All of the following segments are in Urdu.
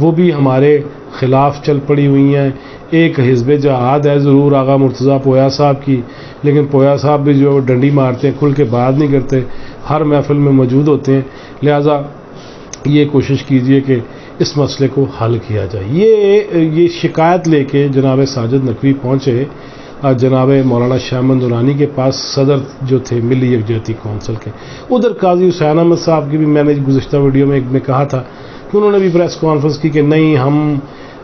وہ بھی ہمارے خلاف چل پڑی ہوئی ہیں. ایک حزب جہاد ہے ضرور آغا مرتضیٰ پویا صاحب کی، لیکن پویا صاحب بھی جو ڈنڈی مارتے ہیں کھل کے بات نہیں کرتے، ہر محفل میں موجود ہوتے ہیں. لہٰذا یہ کوشش کیجئے کہ اس مسئلے کو حل کیا جائے. یہ شکایت لے کے جناب ساجد نقوی پہنچے جناب مولانا شاہ محمد نورانی کے پاس، صدر جو تھے ملی یکجہتی کونسل کے. ادھر قاضی حسین احمد صاحب کی بھی میں نے گزشتہ ویڈیو میں کہا تھا کہ انہوں نے بھی پریس کانفرنس کی کہ نہیں، ہم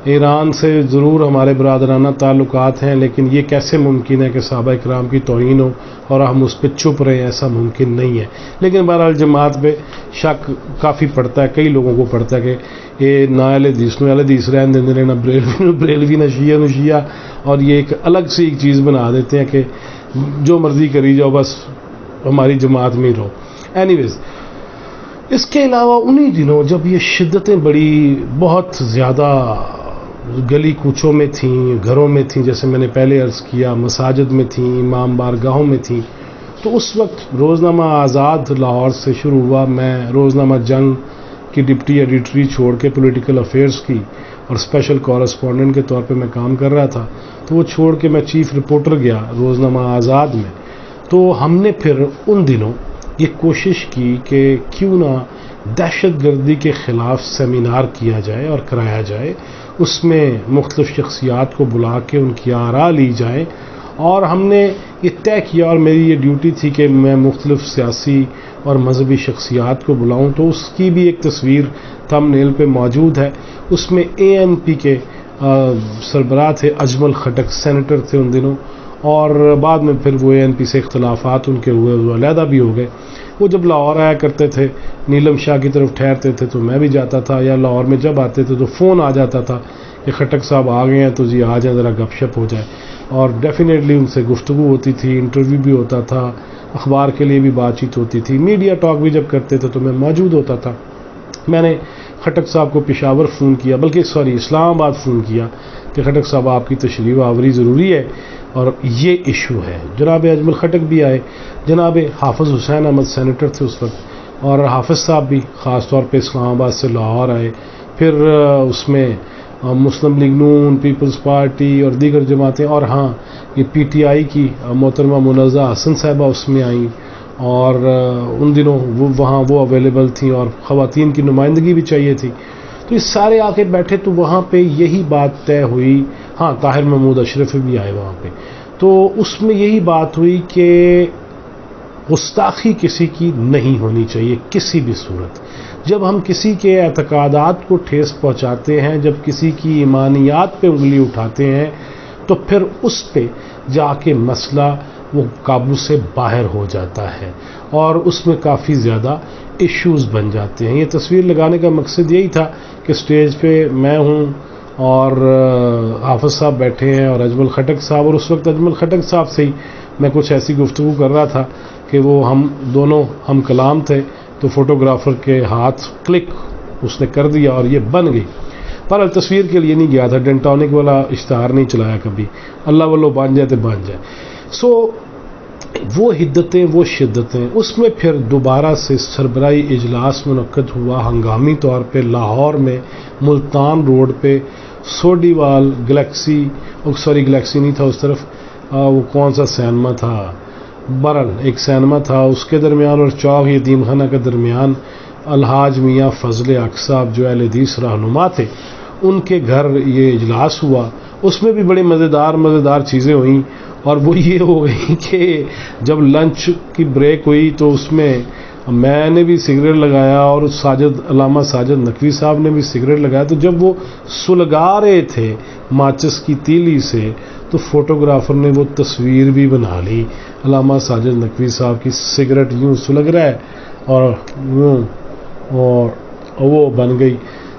ایران سے ضرور ہمارے برادرانہ تعلقات ہیں، لیکن یہ کیسے ممکن ہے کہ صحابہ کرام کی توہین ہو اور ہم اس پہ چپ رہے ہیں، ایسا ممکن نہیں ہے. لیکن بہرحال جماعت پہ شک کافی پڑتا ہے، کئی لوگوں کو پڑتا ہے کہ یہ نہ اہل حدیث نو اہل حدیث رہن دیندے نے، نہ بریلوی نہ شیعہ نو شیعہ، اور یہ ایک الگ سی ایک چیز بنا دیتے ہیں کہ جو مرضی کری جاؤ، بس ہماری جماعت میں ہی رہو. اینی ویز، اس کے علاوہ انہی دنوں جب یہ شدتیں بڑی بہت زیادہ گلی کوچوں میں تھیں، گھروں میں تھیں، جیسے میں نے پہلے عرض کیا، مساجد میں تھیں، امام بارگاہوں میں تھیں، تو اس وقت روزنامہ آزاد لاہور سے شروع ہوا. میں روزنامہ جنگ کی ڈپٹی ایڈیٹری چھوڑ کے پولیٹیکل افیئرز کی اور اسپیشل کورسپونڈنٹ کے طور پہ میں کام کر رہا تھا، تو وہ چھوڑ کے میں چیف رپورٹر گیا روزنامہ آزاد میں. تو ہم نے پھر ان دنوں یہ کوشش کی کہ کیوں نہ دہشت گردی کے خلاف سیمینار کیا جائے اور کرایا جائے، اس میں مختلف شخصیات کو بلا کے ان کی آراء لی جائے. اور ہم نے یہ طے کیا، اور میری یہ ڈیوٹی تھی کہ میں مختلف سیاسی اور مذہبی شخصیات کو بلاؤں. تو اس کی بھی ایک تصویر تھم نیل پہ موجود ہے. اس میں ANP کے سربراہ تھے اجمل خٹک، سینیٹر تھے ان دنوں، اور بعد میں پھر وہ ANP سے اختلافات ان کے ہوئے، وہ علیحدہ بھی ہو گئے. وہ جب لاہور آیا کرتے تھے، نیلم شاہ کی طرف ٹھہرتے تھے تو میں بھی جاتا تھا، یا لاہور میں جب آتے تھے تو فون آ جاتا تھا کہ خٹک صاحب آ گئے ہیں تو جی آ جائیں، ذرا گپ شپ ہو جائے. اور ڈیفینیٹلی ان سے گفتگو ہوتی تھی، انٹرویو بھی ہوتا تھا، اخبار کے لیے بھی بات چیت ہوتی تھی، میڈیا ٹاک بھی جب کرتے تھے تو میں موجود ہوتا تھا. میں نے خٹک صاحب کو پشاور فون کیا، بلکہ اسلام آباد فون کیا کہ خٹک صاحب آپ کی تشریف آوری ضروری ہے اور یہ ایشو ہے. جناب اجمل خٹک بھی آئے، جناب حافظ حسین احمد سینیٹر تھے اس وقت، اور حافظ صاحب بھی خاص طور پہ اسلام آباد سے لاہور آئے. پھر اس میں مسلم لیگ نون، پیپلز پارٹی اور دیگر جماعتیں، اور ہاں یہ PTI کی محترمہ منزہ حسن صاحبہ اس میں آئیں، اور ان دنوں وہاں وہ اویلیبل تھیں، اور خواتین کی نمائندگی بھی چاہیے تھی. تو یہ سارے آ کے بیٹھے تو وہاں پہ یہی بات طے ہوئی. ہاں طاہر محمود اشرف بھی آئے وہاں پہ. تو اس میں یہی بات ہوئی کہ گستاخی کسی کی نہیں ہونی چاہیے کسی بھی صورت. جب ہم کسی کے اعتقادات کو ٹھیس پہنچاتے ہیں، جب کسی کی ایمانیات پہ انگلی اٹھاتے ہیں، تو پھر اس پہ جا کے مسئلہ وہ قابو سے باہر ہو جاتا ہے اور اس میں کافی زیادہ ایشوز بن جاتے ہیں. یہ تصویر لگانے کا مقصد یہی تھا کہ سٹیج پہ میں ہوں اور حافظ صاحب بیٹھے ہیں اور اجمل خٹک صاحب، اور اس وقت اجمل خٹک صاحب سے ہی میں کچھ ایسی گفتگو کر رہا تھا کہ وہ ہم دونوں ہم کلام تھے، تو فوٹوگرافر کے ہاتھ کلک اس نے کر دیا اور یہ بن گئی. پر تصویر کے لیے نہیں گیا تھا، ڈنٹونک والا اشتہار نہیں چلایا کبھی، اللہ والو بن جائے تو بن جائے. سو وہ حدتیں، وہ شدتیں. اس میں پھر دوبارہ سے سربراہی اجلاس منعقد ہوا ہنگامی طور پہ لاہور میں، ملتان روڈ پہ، سوڈی وال گلیکسی نہیں تھا اس طرف، وہ کون سا سینما تھا، برل ایک سینما تھا، اس کے درمیان اور چوک یتیم خانہ کے درمیان الحاج میاں فضل حق صاحب جو اہل حدیث رہنما تھے، ان کے گھر یہ اجلاس ہوا. اس میں بھی بڑی مزیدار چیزیں ہوئیں، اور وہ یہ ہو گئی کہ جب لنچ کی بریک ہوئی تو اس میں نے بھی سگریٹ لگایا اور علامہ ساجد نقوی صاحب نے بھی سگریٹ لگایا. تو جب وہ سلگا رہے تھے ماچس کی تیلی سے تو فوٹوگرافر نے وہ تصویر بھی بنا لی، علامہ ساجد نقوی صاحب کی سگریٹ یوں سلگ رہا ہے اور وہ بن گئی،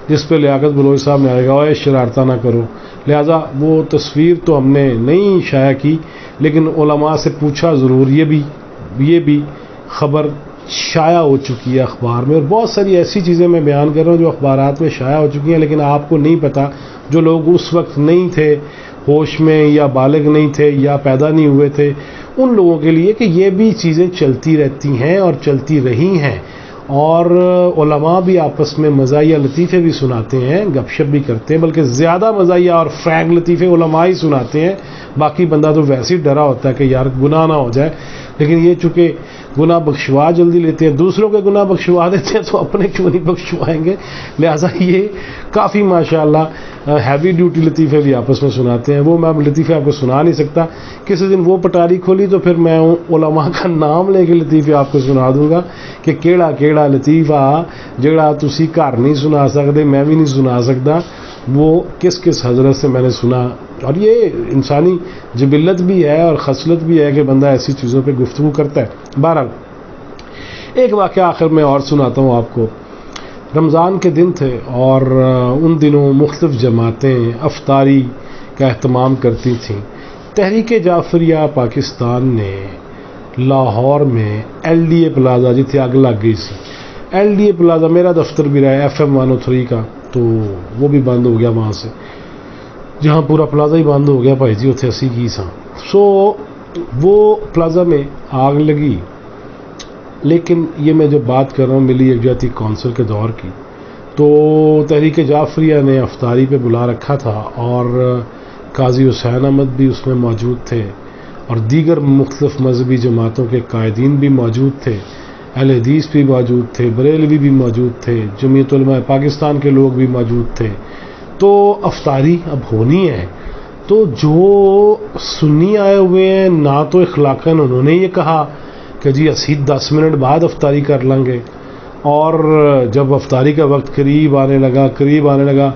جس پہ لیاقت بلوچ صاحب نے آئے گا اوے شرارتہ نہ کرو. لہذا وہ تصویر تو ہم نے نہیں شائع کی، لیکن علماء سے پوچھا ضرور. یہ بھی خبر شائع ہو چکی ہے اخبار میں، اور بہت ساری ایسی چیزیں میں بیان کر رہا ہوں جو اخبارات میں شائع ہو چکی ہیں، لیکن آپ کو نہیں پتہ. جو لوگ اس وقت نہیں تھے ہوش میں، یا بالغ نہیں تھے، یا پیدا نہیں ہوئے تھے، ان لوگوں کے لیے کہ یہ بھی چیزیں چلتی رہتی ہیں اور چلتی رہی ہیں. اور علماء بھی آپس میں مزاحیہ لطیفے بھی سناتے ہیں، گپ شپ بھی کرتے ہیں، بلکہ زیادہ مزاحیہ اور فرینک لطیفے علماء ہی سناتے ہیں، باقی بندہ تو ویسے ہی ڈرا ہوتا ہے کہ یار گناہ نہ ہو جائے. لیکن یہ چونکہ گناہ بخشوا جلدی لیتے ہیں، دوسروں کے گناہ بخشوا دیتے ہیں، تو اپنے کیوں نہیں بخشوائیں گے. لہٰذا یہ کافی ماشاءاللہ ہیوی ڈیوٹی لطیفے بھی آپس میں سناتے ہیں. وہ میں لطیفے آپ کو سنا نہیں سکتا، کسی دن وہ پٹاری کھولی تو پھر میں علماء کا نام لے کے لطیفے آپ کو سنا دوں گا کہ کیڑا کیڑا لطیفہ جڑا تسی گھر نہیں سنا سکتے، میں بھی نہیں سنا سکتا، وہ کس کس حضرت سے میں نے سنا. اور یہ انسانی جبلت بھی ہے اور خصلت بھی ہے کہ بندہ ایسی چیزوں پہ گفتگو کرتا ہے. بہرحال ایک واقعہ آخر میں اور سناتا ہوں آپ کو. رمضان کے دن تھے اور ان دنوں مختلف جماعتیں افطاری کا اہتمام کرتی تھیں. تحریک جعفریہ پاکستان نے لاہور میں ایل ڈی اے پلازا جتنے آگ لگ گئی سی، ایل ڈی اے پلازا میرا دفتر بھی رہا ہے ایف ایم 103 کا، تو وہ بھی بند ہو گیا وہاں سے، جہاں پورا پلازا ہی بند ہو گیا بھائی جی اتنے اسی کی سا. سو وہ پلازا میں آگ لگی. لیکن یہ میں جو بات کر رہا ہوں ملی یکجہتی کونسل کے دور کی، تو تحریک جعفریہ نے افطاری پہ بلا رکھا تھا اور قاضی حسین احمد بھی اس میں موجود تھے اور دیگر مختلف مذہبی جماعتوں کے قائدین بھی موجود تھے، اہل حدیث بھی موجود تھے، بریلوی بھی موجود تھے، جمعیت علماء پاکستان کے لوگ بھی موجود تھے. تو افطاری اب ہونی ہے، تو جو سنی آئے ہوئے ہیں نہ تو اخلاقاً انہوں نے یہ کہا کہ جی اسی 10 منٹ بعد افطاری کر لیں گے، اور جب افطاری کا وقت قریب آنے لگا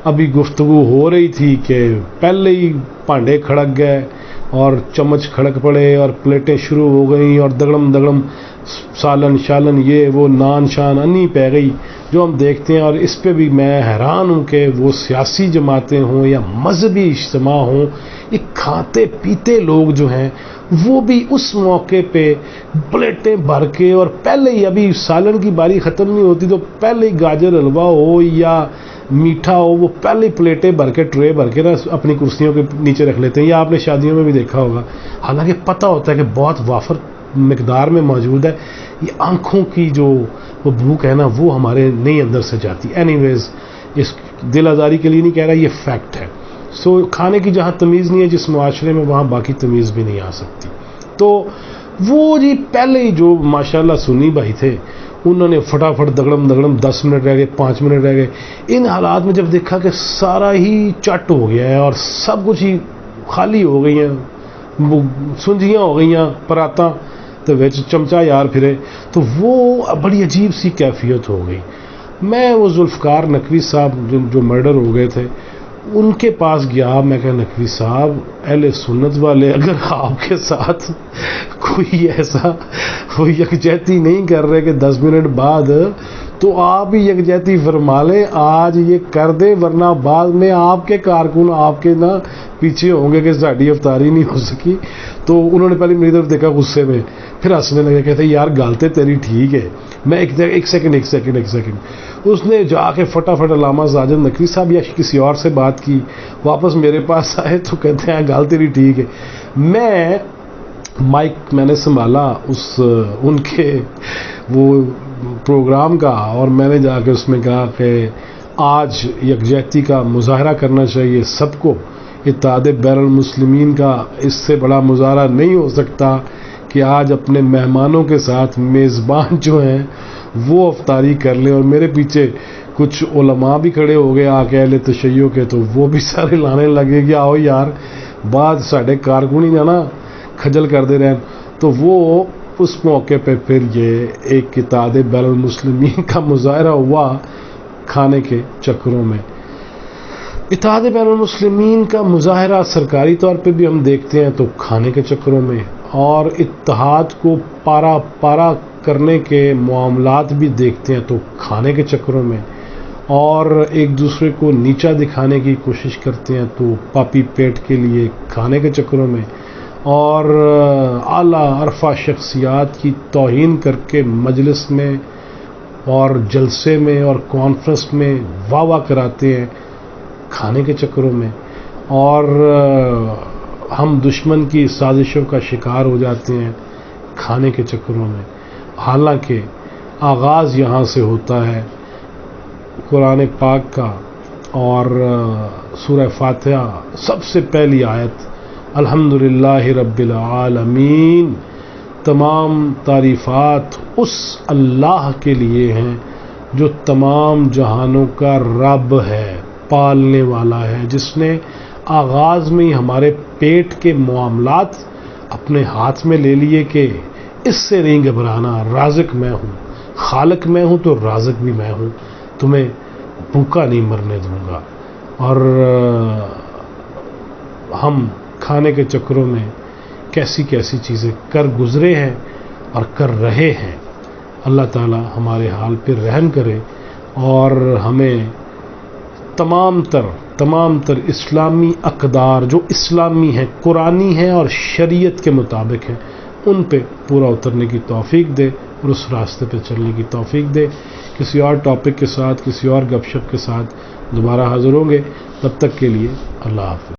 ابھی گفتگو ہو رہی تھی کہ پہلے ہی پانڈے کھڑک گئے اور چمچ کھڑک پڑے اور پلیٹیں شروع ہو گئیں اور دگڑم سالن شالن یہ وہ نان شان انی پہ گئی جو ہم دیکھتے ہیں. اور اس پہ بھی میں حیران ہوں کہ وہ سیاسی جماعتیں ہوں یا مذہبی اجتماع ہوں، یہ کھاتے پیتے لوگ جو ہیں وہ بھی اس موقع پہ پلیٹیں بھر کے، اور پہلے ہی ابھی سالن کی باری ختم نہیں ہوتی تو پہلے ہی گاجر حلوہ ہو یا میٹھا ہو، وہ پہلے پلیٹیں بھر کے ٹرے بھر کے نا اپنی کرسیوں کے نیچے رکھ لیتے ہیں. یا آپ نے شادیوں میں بھی دیکھا ہوگا، حالانکہ پتہ ہوتا ہے کہ بہت وافر مقدار میں موجود ہے. یہ آنکھوں کی جو وہ بھوک ہے نا وہ ہمارے نہیں اندر سے جاتی. اینی ویز اس دل آزاری کے لیے نہیں کہہ رہا، یہ فیکٹ ہے. سو کھانے کی جہاں تمیز نہیں ہے جس معاشرے میں، وہاں باقی تمیز بھی نہیں آ سکتی. تو وہ جی پہلے ہی جو ماشاءاللہ سنی بھائی تھے انہوں نے فٹافٹ دگڑم 10 منٹ رہ گئے، 5 منٹ رہ گئے. ان حالات میں جب دیکھا کہ سارا ہی چٹ ہو گیا ہے اور سب کچھ ہی خالی ہو گئی ہیں، سنجیاں ہو گئی ہیں پراتاں تو وچ چمچا یار پھرے، تو وہ بڑی عجیب سی کیفیت ہو گئی. میں وہ ذوالفقار نقوی صاحب جو مرڈر ہو گئے تھے ان کے پاس گیا. میں کہا نقوی صاحب اہل سنت والے اگر آپ کے ساتھ کوئی ایسا یکجہتی نہیں کر رہے کہ 10 منٹ بعد، تو آپ ہی یکجہتی فرما لیں، آج یہ کر دیں، ورنہ بعد میں آپ کے کارکن آپ کے نا پیچھے ہوں گے کہ ساڈی افطاری نہیں ہو سکی. تو انہوں نے پہلے میری طرف دیکھا غصے میں، پھر ہنسنے لگے، کہتے یار گالتے تیری ٹھیک ہے. میں ایک سیکنڈ اس نے جا کے فٹافٹ علامہ ساجد نقوی صاحب یا کسی اور سے بات کی، واپس میرے پاس آئے تو کہتے ہیں گال تیری ٹھیک ہے. مائک میں نے سنبھالا ان کے وہ پروگرام کا، اور میں نے جا کے اس میں کہا کہ آج یکجہتی کا مظاہرہ کرنا چاہیے سب کو. اتحاد بین المسلمین کا اس سے بڑا مظاہرہ نہیں ہو سکتا کہ آج اپنے مہمانوں کے ساتھ میزبان جو ہیں وہ افطاری کر لیں. اور میرے پیچھے کچھ علماء بھی کھڑے ہو گئے آ کے اہل تشیع کے، تو وہ بھی سارے لانے لگے کہ آؤ یار بعد ساڈے کارکن ہی جانا کھجل کر دے رہے ہیں. تو وہ اس موقع پہ پھر یہ ایک اتحاد بین المسلمین کا مظاہرہ ہوا کھانے کے چکروں میں. اتحاد بین المسلمین کا مظاہرہ سرکاری طور پہ بھی ہم دیکھتے ہیں تو کھانے کے چکروں میں، اور اتحاد کو پارا کرنے کے معاملات بھی دیکھتے ہیں تو کھانے کے چکروں میں، اور ایک دوسرے کو نیچا دکھانے کی کوشش کرتے ہیں تو پاپی پیٹ کے لیے کھانے کے چکروں میں، اور اعلیٰ عرفہ شخصیات کی توہین کر کے مجلس میں اور جلسے میں اور کانفرنس میں واہ کراتے ہیں کھانے کے چکروں میں، اور ہم دشمن کی سازشوں کا شکار ہو جاتے ہیں کھانے کے چکروں میں. حالانکہ آغاز یہاں سے ہوتا ہے قرآن پاک کا، اور سورہ فاتحہ سب سے پہلی آیت الحمدللہ رب العالمین، تمام تعریفات اس اللہ کے لیے ہیں جو تمام جہانوں کا رب ہے، پالنے والا ہے، جس نے آغاز میں ہی ہمارے پیٹ کے معاملات اپنے ہاتھ میں لے لیے کہ اس سے نہیں گھبرانا، رازق میں ہوں، خالق میں ہوں تو رازق بھی میں ہوں، تمہیں بھوکا نہیں مرنے دوں گا۔ اور ہم کھانے کے چکروں میں کیسی کیسی چیزیں کر گزرے ہیں اور کر رہے ہیں۔ اللہ تعالی ہمارے حال پہ رحم کرے اور ہمیں تمام تر اسلامی اقدار جو اسلامی ہیں، قرآنی ہیں اور شریعت کے مطابق ہیں، ان پہ پورا اترنے کی توفیق دے اور اس راستے پہ چلنے کی توفیق دے۔ کسی اور ٹاپک کے ساتھ، کسی اور گپ شپ کے ساتھ دوبارہ حاضر ہوں گے، تب تک کے لیے اللہ حافظ۔